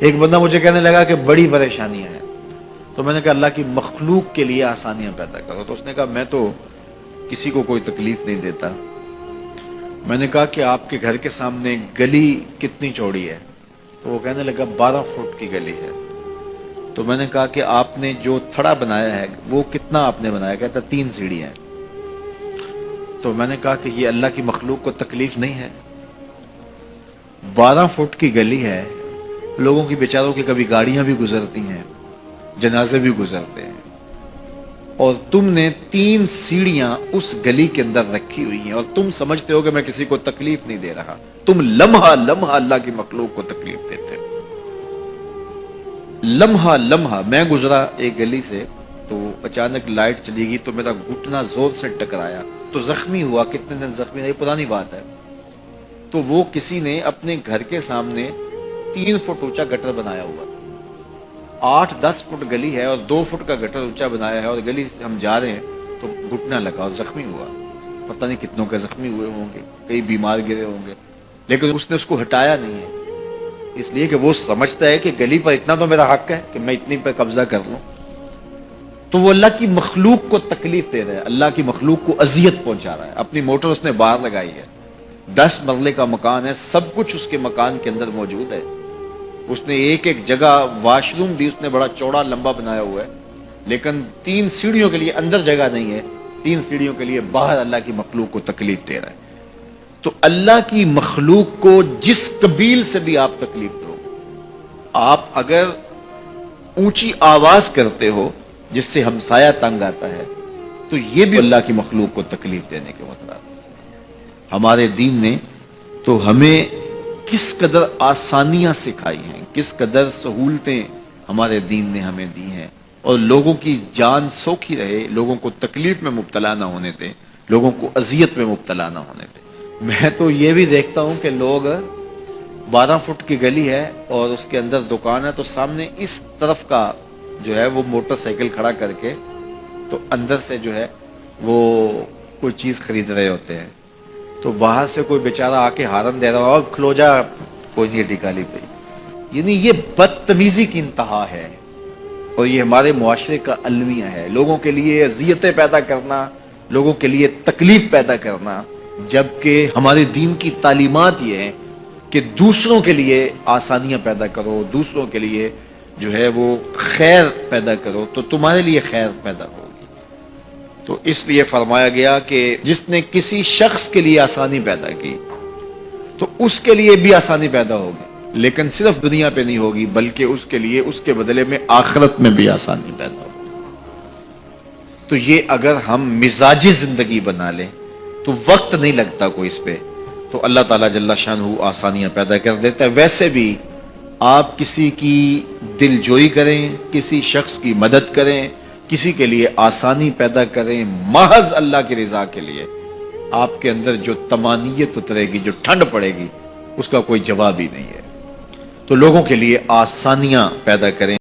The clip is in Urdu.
ایک بندہ مجھے کہنے لگا کہ بڑی پریشانیاں ہیں، تو میں نے کہا اللہ کی مخلوق کے لیے آسانیاں پیدا کرو. تو اس نے کہا میں تو کسی کو کوئی تکلیف نہیں دیتا. میں نے کہا کہ آپ کے گھر کے سامنے گلی کتنی چوڑی ہے؟ تو وہ کہنے لگا 12 فٹ کی گلی ہے. تو میں نے کہا کہ آپ نے جو تھڑا بنایا ہے وہ کتنا آپ نے بنایا؟ کہتا 3 سیڑھیاں. تو میں نے کہا کہ یہ اللہ کی مخلوق کو تکلیف نہیں ہے؟ 12 فٹ کی گلی ہے، لوگوں کی بیچاروں کی کبھی گاڑیاں بھی گزرتی ہیں، جنازے بھی گزرتے ہیں، اور تم نے 3 سیڑھیاں اس گلی کے اندر رکھی ہوئی ہیں، اور تم سمجھتے ہو کہ میں کسی کو تکلیف نہیں دے رہا. تم لمحہ لمحہ اللہ کی مخلوق کو تکلیف دیتے ہو. لمحہ لمحہ میں گزرا ایک گلی سے تو اچانک لائٹ چلی گئی تو میرا گھٹنا زور سے ٹکرایا تو زخمی ہوا. کتنے دن زخمی رہی پرانی بات ہے. تو وہ کسی نے اپنے گھر کے سامنے 3 فٹ اونچا گٹر بنایا ہوا تھا. 8-10 فٹ گلی ہے اور 2 فٹ کا گٹر اونچا بنایا ہے، اور گلی سے ہم جا رہے ہیں تو گھٹنا لگا اور زخمی ہوا. پتہ نہیں کتنوں کے زخمی ہوئے ہوں گے، کئی بیمار گرے ہوں گے، لیکن اس نے اس کو ہٹایا نہیں ہے، اس لیے کہ وہ سمجھتا ہے کہ گلی پر اتنا تو میرا حق ہے کہ میں اتنی پہ قبضہ کر لوں. تو وہ اللہ کی مخلوق کو تکلیف دے رہا ہے، اللہ کی مخلوق کو اذیت پہنچا رہا ہے. اپنی موٹر اس نے باہر لگائی ہے، 10 مرلے کا مکان ہے، سب کچھ اس کے مکان کے اندر موجود ہے. اس نے ایک ایک جگہ واش روم بھی اس نے بڑا چوڑا لمبا بنایا ہوا ہے، لیکن 3 سیڑھیوں کے لیے اندر جگہ نہیں ہے، 3 سیڑھیوں کے لیے باہر اللہ کی مخلوق کو تکلیف دے رہا ہے. تو اللہ کی مخلوق کو جس قبیل سے بھی آپ تکلیف دو، آپ اگر اونچی آواز کرتے ہو جس سے ہمسایہ تنگ آتا ہے، تو یہ بھی اللہ کی مخلوق کو تکلیف دینے کے مطلب. ہمارے دین نے تو ہمیں کس قدر آسانیاں سکھائی ہیں، کس قدر سہولتیں ہمارے دین نے ہمیں دی ہیں، اور لوگوں کی جان سوکھی رہے، لوگوں کو تکلیف میں مبتلا نہ ہونے دیں، لوگوں کو اذیت میں مبتلا نہ ہونے دیں. میں تو یہ بھی دیکھتا ہوں کہ لوگ 12 فٹ کی گلی ہے اور اس کے اندر دکان ہے، تو سامنے اس طرف کا جو ہے وہ موٹر سائیکل کھڑا کر کے تو اندر سے جو ہے وہ کوئی چیز خرید رہے ہوتے ہیں. تو باہر سے کوئی بیچارہ آ کے ہارن دے رہا ہو، اور کھلو جا، کوئی نہیں ٹکالی پہ. یعنی یہ بدتمیزی کی انتہا ہے، اور یہ ہمارے معاشرے کا المیہ ہے. لوگوں کے لیے اذیتیں پیدا کرنا، لوگوں کے لیے تکلیف پیدا کرنا، جبکہ ہمارے دین کی تعلیمات یہ ہیں کہ دوسروں کے لیے آسانیاں پیدا کرو، دوسروں کے لیے جو ہے وہ خیر پیدا کرو تو تمہارے لیے خیر پیدا ہوگی. تو اس لیے فرمایا گیا کہ جس نے کسی شخص کے لیے آسانی پیدا کی تو اس کے لیے بھی آسانی پیدا ہوگی، لیکن صرف دنیا پہ نہیں ہوگی بلکہ اس کے لیے اس کے بدلے میں آخرت میں بھی آسانی پیدا ہوگی. تو یہ اگر ہم مزاجی زندگی بنا لیں تو وقت نہیں لگتا کوئی اس پہ، تو اللہ تعالیٰ جل شانہ آسانیاں پیدا کر دیتا ہے. ویسے بھی آپ کسی کی دل جوئی کریں، کسی شخص کی مدد کریں، کسی کے لیے آسانی پیدا کریں محض اللہ کی رضا کے لیے، آپ کے اندر جو طمانینت اترے گی، جو ٹھنڈ پڑے گی، اس کا کوئی جواب ہی نہیں ہے. تو لوگوں کے لیے آسانیاں پیدا کریں.